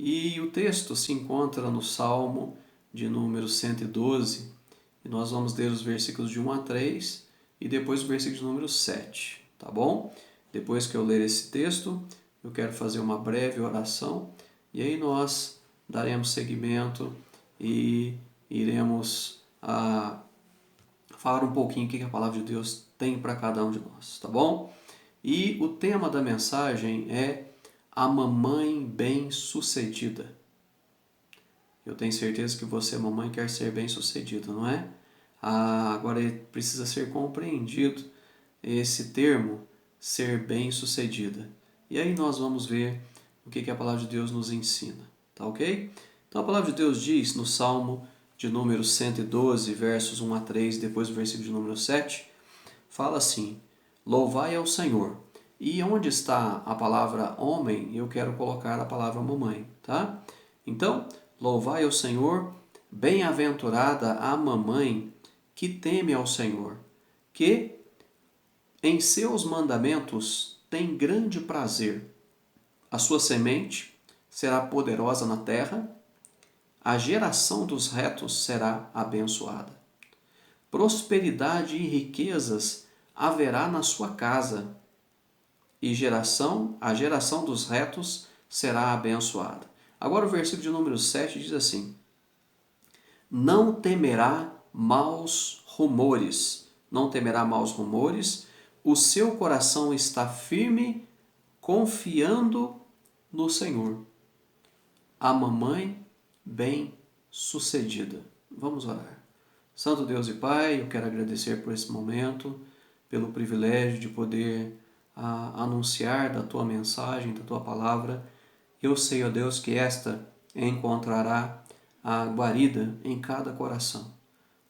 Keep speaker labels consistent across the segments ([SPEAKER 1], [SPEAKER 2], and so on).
[SPEAKER 1] E o texto se encontra no Salmo de número 112, e nós vamos ler os versículos de 1 a 3 e depois o versículo de número 7, tá bom? Depois que eu ler esse texto, eu quero fazer uma breve oração e aí nós daremos seguimento e iremos falar um pouquinho o que a palavra de Deus tem para cada um de nós, tá bom? E o tema da mensagem é a mamãe bem-sucedida. Eu tenho certeza que você, mamãe, quer ser bem-sucedida, não é? Agora precisa ser compreendido esse termo, ser bem-sucedida. E aí nós vamos ver o que a palavra de Deus nos ensina, tá ok? Então a palavra de Deus diz no Salmo de número 112, versos 1 a 3, depois o versículo de número 7, fala assim: louvai ao Senhor. E onde está a palavra homem, eu quero colocar a palavra mamãe, tá? Então, louvai ao Senhor, bem-aventurada a mamãe que teme ao Senhor, que em seus mandamentos tem grande prazer. A sua semente será poderosa na terra, a geração dos retos será abençoada. Prosperidade e riquezas haverá na sua casa, e a geração dos retos será abençoada. Agora o versículo de número 7 diz assim: não temerá maus rumores, não temerá maus rumores, o seu coração está firme, confiando no Senhor. A mamãe bem-sucedida. Vamos orar. Santo Deus e Pai, eu quero agradecer por esse momento, pelo privilégio de poder anunciar da Tua mensagem, da Tua palavra. Eu sei, ó Deus, que esta encontrará a guarida em cada coração.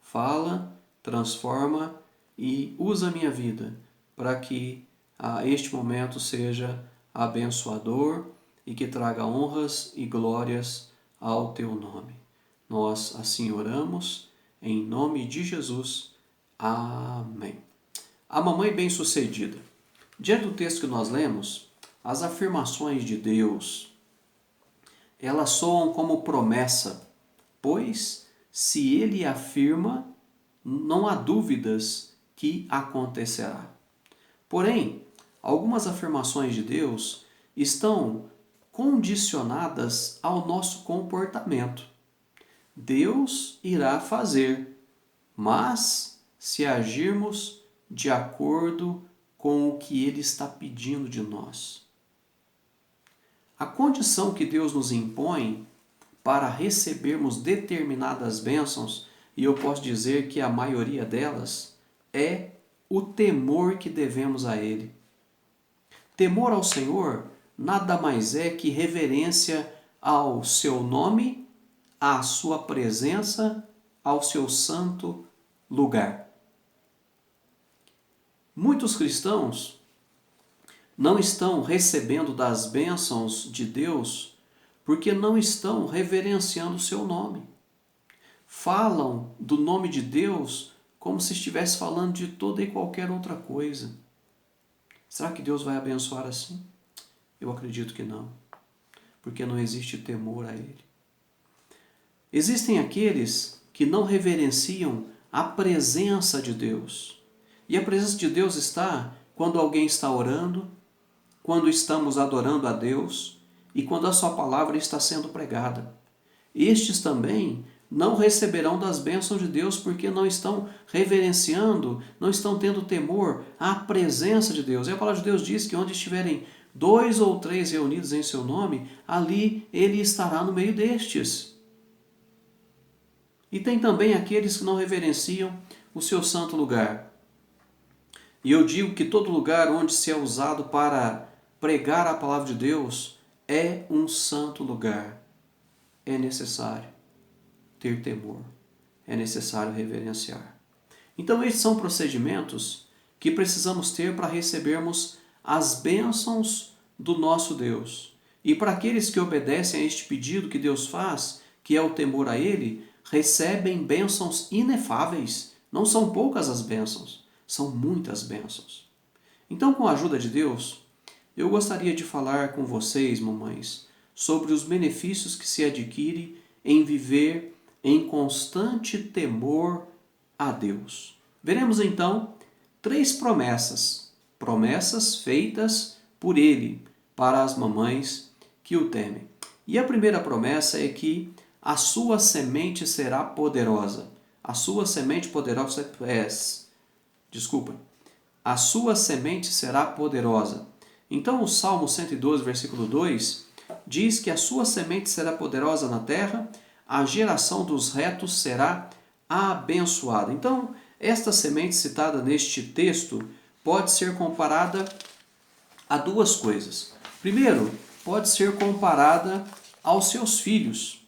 [SPEAKER 1] Fala, transforma e usa a minha vida para que este momento seja abençoador e que traga honras e glórias ao Teu nome. Nós assim oramos, em nome de Jesus. Amém. A mamãe bem-sucedida. Diante do texto que nós lemos, as afirmações de Deus, elas soam como promessa, pois se Ele afirma, não há dúvidas que acontecerá. Porém, algumas afirmações de Deus estão condicionadas ao nosso comportamento. Deus irá fazer, mas se agirmos de acordo com o que Ele está pedindo de nós. A condição que Deus nos impõe para recebermos determinadas bênçãos, e eu posso dizer que a maioria delas, é o temor que devemos a Ele. Temor ao Senhor nada mais é que reverência ao seu nome, à sua presença, ao seu santo lugar. Muitos cristãos não estão recebendo das bênçãos de Deus porque não estão reverenciando o seu nome. Falam do nome de Deus como se estivesse falando de toda e qualquer outra coisa. Será que Deus vai abençoar assim? Eu acredito que não, porque não existe temor a Ele. Existem aqueles que não reverenciam a presença de Deus. E a presença de Deus está quando alguém está orando, quando estamos adorando a Deus e quando a sua palavra está sendo pregada. Estes também não receberão das bênçãos de Deus porque não estão reverenciando, não estão tendo temor à presença de Deus. E a palavra de Deus diz que onde estiverem 2 ou 3 reunidos em seu nome, ali Ele estará no meio destes. E tem também aqueles que não reverenciam o seu santo lugar. E eu digo que todo lugar onde se é usado para pregar a palavra de Deus é um santo lugar. É necessário ter temor, é necessário reverenciar. Então estes são procedimentos que precisamos ter para recebermos as bênçãos do nosso Deus. E para aqueles que obedecem a este pedido que Deus faz, que é o temor a Ele, recebem bênçãos inefáveis. Não são poucas as bênçãos, são muitas bênçãos. Então, com a ajuda de Deus, eu gostaria de falar com vocês, mamães, sobre os benefícios que se adquire em viver em constante temor a Deus. Veremos então 3 promessas feitas por Ele para as mamães que o temem. E a primeira promessa é que a sua semente será poderosa. A sua semente poderosa a sua semente será poderosa. Então o Salmo 112, versículo 2, diz que a sua semente será poderosa na terra, a geração dos retos será abençoada. Então, esta semente citada neste texto pode ser comparada a 2 coisas. Primeiro, pode ser comparada aos seus filhos.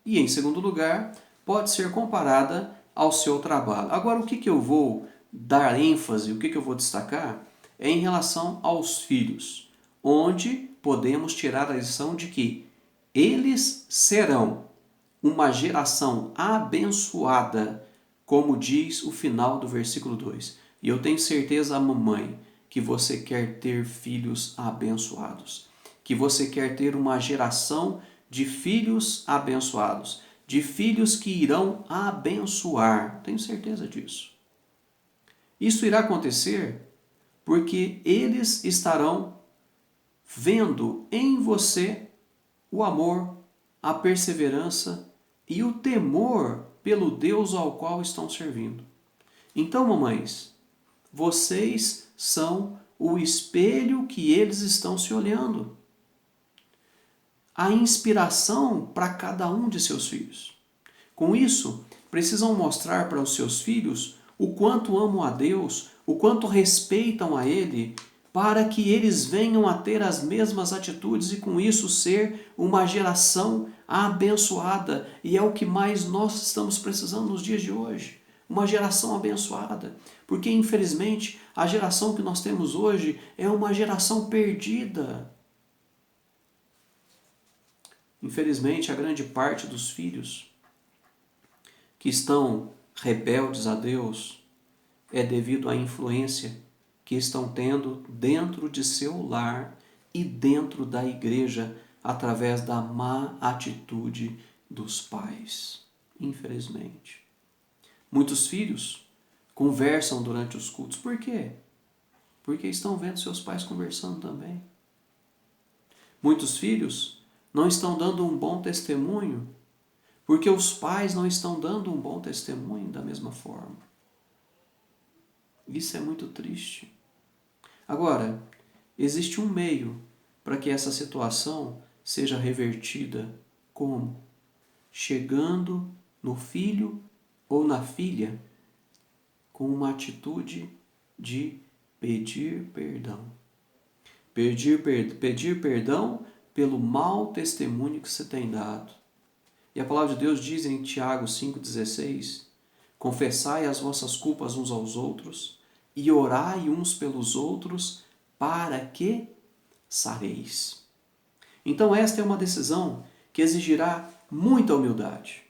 [SPEAKER 1] E, em segundo lugar, pode ser comparada ao seu trabalho. Agora, o que eu vou dar ênfase, o que eu vou destacar, é em relação aos filhos, onde podemos tirar a lição de que eles serão uma geração abençoada, como diz o final do versículo 2. E eu tenho certeza, mamãe, que você quer ter filhos abençoados, que você quer ter uma geração de filhos abençoados, de filhos que irão abençoar. Tenho certeza disso. Isso irá acontecer porque eles estarão vendo em você o amor, a perseverança e o temor pelo Deus ao qual estão servindo. Então, mamães, vocês são o espelho que eles estão se olhando. A inspiração para cada um de seus filhos. Com isso, precisam mostrar para os seus filhos o quanto amam a Deus, o quanto respeitam a Ele, para que eles venham a ter as mesmas atitudes e com isso ser uma geração abençoada. E é o que mais nós estamos precisando nos dias de hoje. Uma geração abençoada. Porque, infelizmente, a geração que nós temos hoje é uma geração perdida. Infelizmente, a grande parte dos filhos que estão rebeldes a Deus é devido à influência que estão tendo dentro de seu lar e dentro da igreja através da má atitude dos pais. Infelizmente. Muitos filhos conversam durante os cultos. Por quê? Porque estão vendo seus pais conversando também. Muitos filhos não estão dando um bom testemunho porque os pais não estão dando um bom testemunho da mesma forma. Isso é muito triste. Agora, existe um meio para que essa situação seja revertida. Como? Chegando no filho ou na filha com uma atitude de pedir perdão. Pedir perdão pelo mau testemunho que você tem dado. E a palavra de Deus diz em Tiago 5,16: confessai as vossas culpas uns aos outros e orai uns pelos outros para que sareis. Então esta é uma decisão que exigirá muita humildade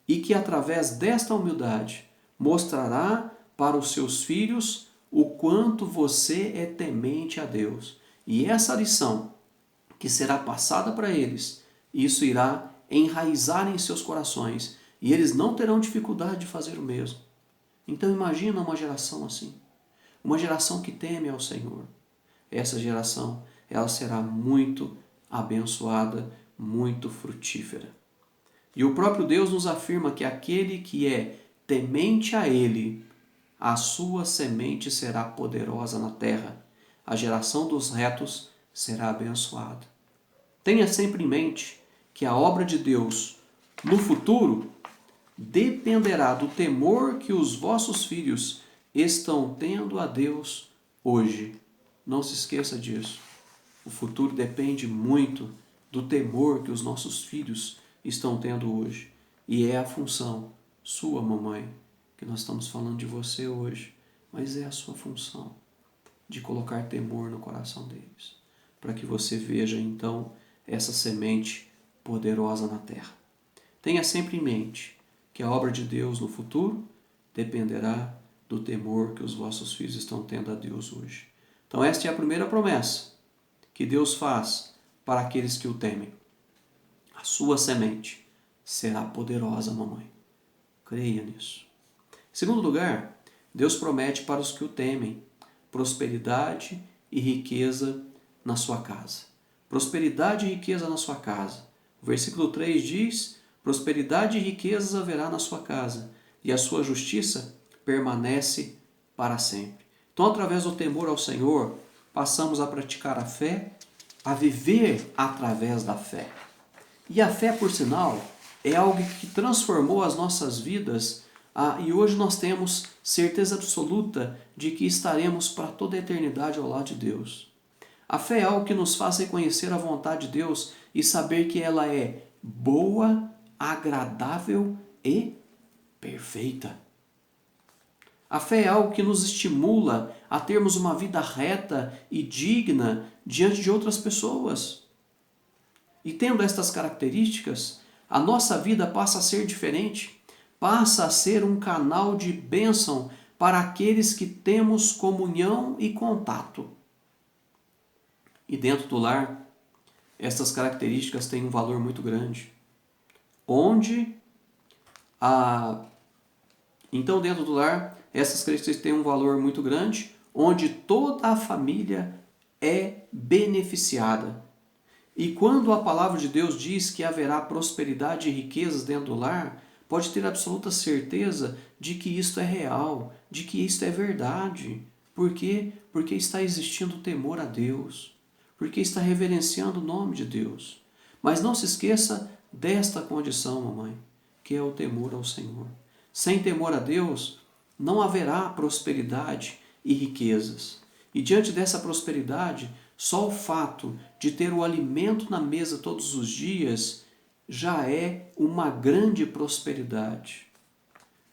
[SPEAKER 1] e que através desta humildade mostrará para os seus filhos o quanto você é temente a Deus. E essa lição que será passada para eles, isso irá enraizar em seus corações e eles não terão dificuldade de fazer o mesmo. Então imagina uma geração assim, uma geração que teme ao Senhor. Essa geração, ela será muito abençoada, muito frutífera. E o próprio Deus nos afirma que aquele que é temente a Ele, a sua semente será poderosa na terra, a geração dos retos será abençoada. Tenha sempre em mente que a obra de Deus no futuro dependerá do temor que os vossos filhos estão tendo a Deus hoje. Não se esqueça disso. O futuro depende muito do temor que os nossos filhos estão tendo hoje. E é a função sua, mamãe, que nós estamos falando de você hoje, mas é a sua função de colocar temor no coração deles, para que você veja então essa semente poderosa na terra. Tenha sempre em mente que a obra de Deus no futuro dependerá do temor que os vossos filhos estão tendo a Deus hoje. Então esta é a primeira promessa que Deus faz para aqueles que o temem. A sua semente será poderosa, mamãe. Creia nisso. Em segundo lugar, Deus promete para os que o temem prosperidade e riqueza na sua casa. Prosperidade e riqueza na sua casa. O versículo 3 diz: prosperidade e riquezas haverá na sua casa, e a sua justiça permanece para sempre. Então, através do temor ao Senhor, passamos a praticar a fé, a viver através da fé. E a fé, por sinal, é algo que transformou as nossas vidas, e hoje nós temos certeza absoluta de que estaremos para toda a eternidade ao lado de Deus. A fé é algo que nos faz reconhecer a vontade de Deus e saber que ela é boa, agradável e perfeita. A fé é algo que nos estimula a termos uma vida reta e digna diante de outras pessoas. E tendo estas características, a nossa vida passa a ser diferente, passa a ser um canal de bênção para aqueles que temos comunhão e contato. E dentro do lar, estas características têm um valor muito grande. Então, dentro do lar, essas características têm um valor muito grande, onde toda a família é beneficiada. E quando a palavra de Deus diz que haverá prosperidade e riquezas dentro do lar, pode ter absoluta certeza de que isto é real, de que isto é verdade. Por quê? Porque está existindo temor a Deus, porque está reverenciando o nome de Deus. Mas não se esqueça desta condição, mamãe, que é o temor ao Senhor. Sem temor a Deus, não haverá prosperidade e riquezas. E diante dessa prosperidade, só o fato de ter o alimento na mesa todos os dias já é uma grande prosperidade.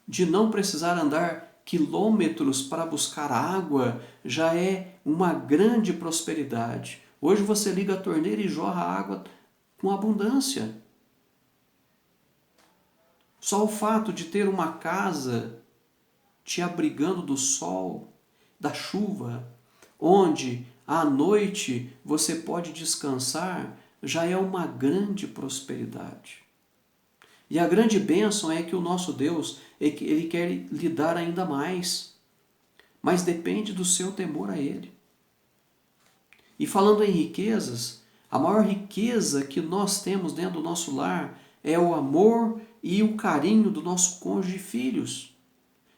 [SPEAKER 1] De não precisar andar quilômetros para buscar água já é uma grande prosperidade. Hoje você liga a torneira e jorra água com abundância. Só o fato de ter uma casa te abrigando do sol, da chuva, onde à noite você pode descansar, já é uma grande prosperidade. E a grande bênção é que o nosso Deus, Ele quer lhe dar ainda mais, mas depende do seu temor a Ele. E falando em riquezas, a maior riqueza que nós temos dentro do nosso lar é o amor e o carinho do nosso cônjuge e filhos,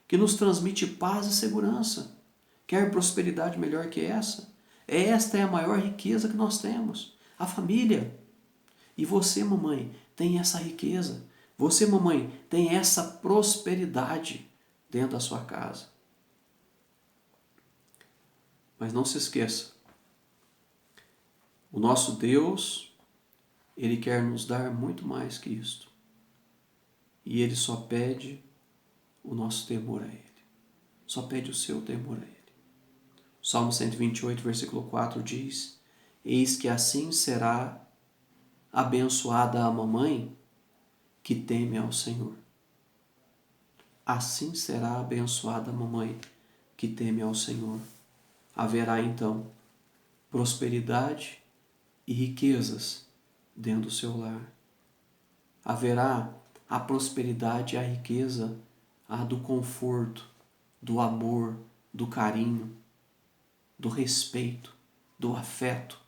[SPEAKER 1] que nos transmite paz e segurança. Quer prosperidade melhor que essa? Esta é a maior riqueza que nós temos, a família. E você, mamãe, tem essa riqueza. Você, mamãe, tem essa prosperidade dentro da sua casa. Mas não se esqueça, o nosso Deus, Ele quer nos dar muito mais que isto. E Ele só pede o nosso temor a Ele. Só pede o seu temor a Ele. O Salmo 128, versículo 4 diz: eis que assim será abençoada a mamãe que teme ao Senhor. Assim será abençoada a mamãe que teme ao Senhor. Haverá então prosperidade e riquezas dentro do seu lar. Haverá a prosperidade e a riqueza, do conforto, do amor, do carinho, do respeito, do afeto,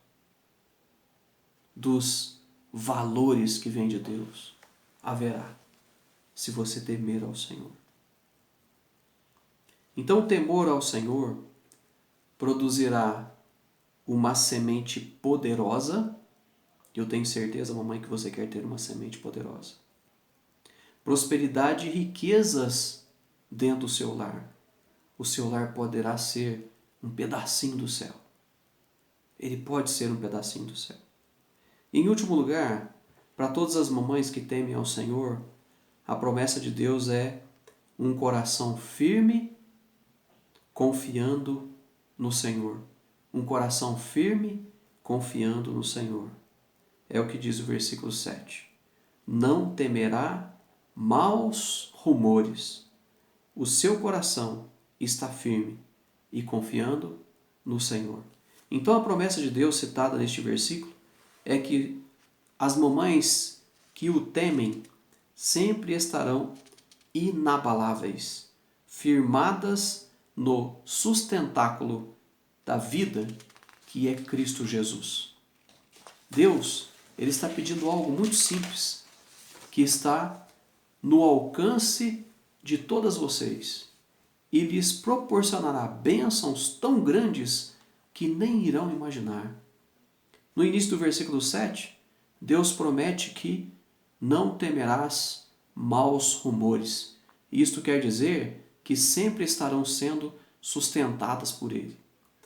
[SPEAKER 1] dos valores que vêm de Deus. Haverá, se você temer ao Senhor. Então o temor ao Senhor produzirá uma semente poderosa. Eu tenho certeza, mamãe, que você quer ter uma semente poderosa. Prosperidade e riquezas dentro do seu lar. O seu lar poderá ser um pedacinho do céu. Ele pode ser um pedacinho do céu. E, em último lugar, para todas as mamães que temem ao Senhor, a promessa de Deus é um coração firme, confiando no Senhor. Um coração firme, confiando no Senhor. É o que diz o versículo 7. Não temerá maus rumores. O seu coração está firme e confiando no Senhor. Então a promessa de Deus citada neste versículo é que as mamães que o temem sempre estarão inabaláveis, firmadas no sustentáculo da vida que é Cristo Jesus. Deus, Ele está pedindo algo muito simples, que está no alcance de todas vocês e lhes proporcionará bênçãos tão grandes que nem irão imaginar. No início do versículo 7, Deus promete que não temerás maus rumores. Isto quer dizer que sempre estarão sendo sustentadas por Ele.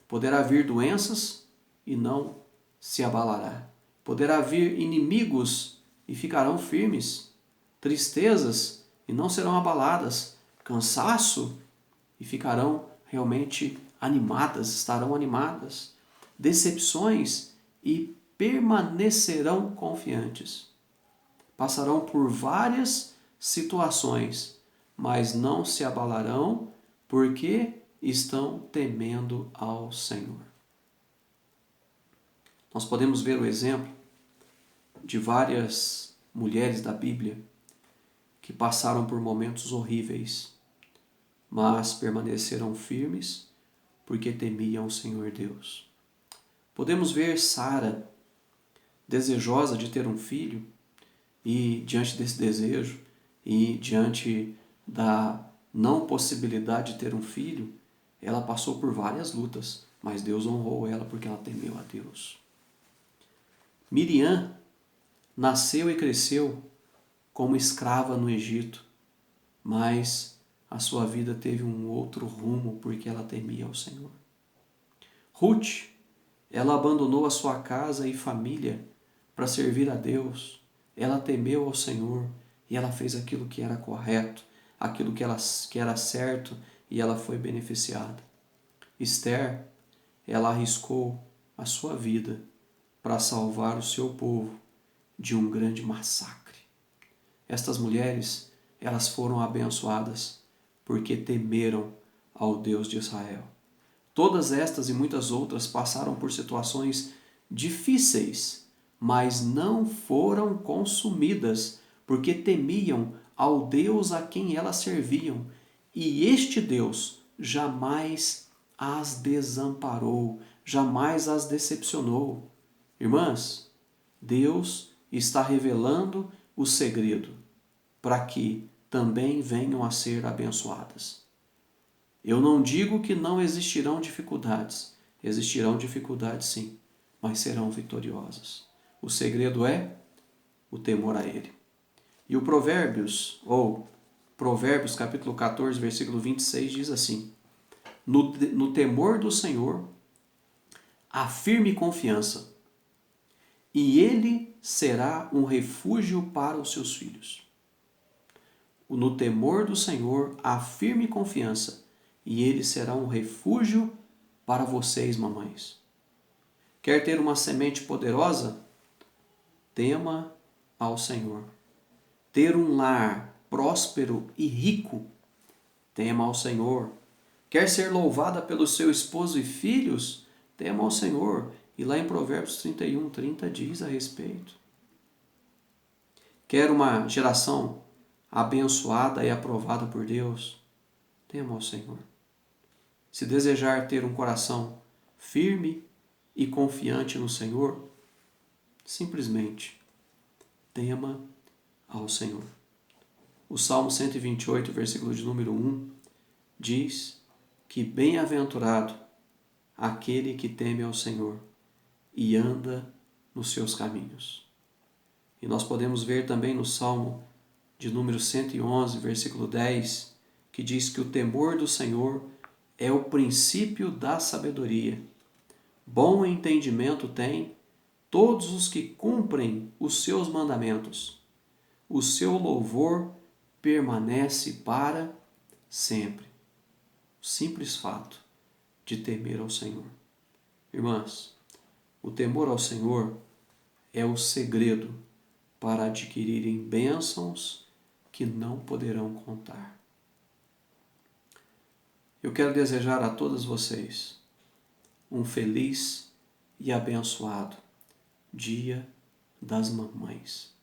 [SPEAKER 1] Poderá vir doenças e não se abalará. Poderá vir inimigos e ficarão firmes. Tristezas e não serão abaladas. Cansaço e ficarão realmente animadas, estarão animadas. Decepções e permanecerão confiantes. Passarão por várias situações, mas não se abalarão porque estão temendo ao Senhor. Nós podemos ver o exemplo de várias mulheres da Bíblia que passaram por momentos horríveis, mas permaneceram firmes porque temiam o Senhor Deus. Podemos ver Sara, desejosa de ter um filho, e diante desse desejo e diante da não possibilidade de ter um filho, ela passou por várias lutas, mas Deus honrou ela porque ela temeu a Deus. Miriam nasceu e cresceu como escrava no Egito, mas a sua vida teve um outro rumo porque ela temia ao Senhor. Ruth, ela abandonou a sua casa e família para servir a Deus. Ela temeu ao Senhor e ela fez aquilo que era correto, aquilo que era certo, e ela foi beneficiada. Esther, ela arriscou a sua vida para salvar o seu povo de um grande massacre. Estas mulheres, elas foram abençoadas porque temeram ao Deus de Israel. Todas estas e muitas outras passaram por situações difíceis, mas não foram consumidas, porque temiam ao Deus a quem elas serviam, e este Deus jamais as desamparou, jamais as decepcionou. Irmãs, Deus está revelando o segredo para que também venham a ser abençoadas. Eu não digo que não existirão dificuldades sim, mas serão vitoriosas. O segredo é o temor a Ele. E o Provérbios capítulo 14, versículo 26 diz assim: no temor do Senhor há firme confiança, e Ele será um refúgio para os seus filhos. No temor do Senhor há firme confiança, e Ele será um refúgio para vocês, mamães. Quer ter uma semente poderosa? Tema ao Senhor. Ter um lar próspero e rico? Tema ao Senhor. Quer ser louvada pelo seu esposo e filhos? Tema ao Senhor. E lá em Provérbios 31:30 diz a respeito. Quer uma geração abençoada e aprovada por Deus? Tema ao Senhor. Se desejar ter um coração firme e confiante no Senhor, simplesmente tema ao Senhor. O Salmo 128, versículo de número 1, diz que bem-aventurado aquele que teme ao Senhor e anda nos seus caminhos. E nós podemos ver também no Salmo de número 111, versículo 10, que diz que o temor do Senhor é o princípio da sabedoria. Bom entendimento tem todos os que cumprem os seus mandamentos. O seu louvor permanece para sempre. O simples fato de temer ao Senhor. Irmãs, o temor ao Senhor é o segredo para adquirirem bênçãos que não poderão contar. Eu quero desejar a todas vocês um feliz e abençoado Dia das Mamães.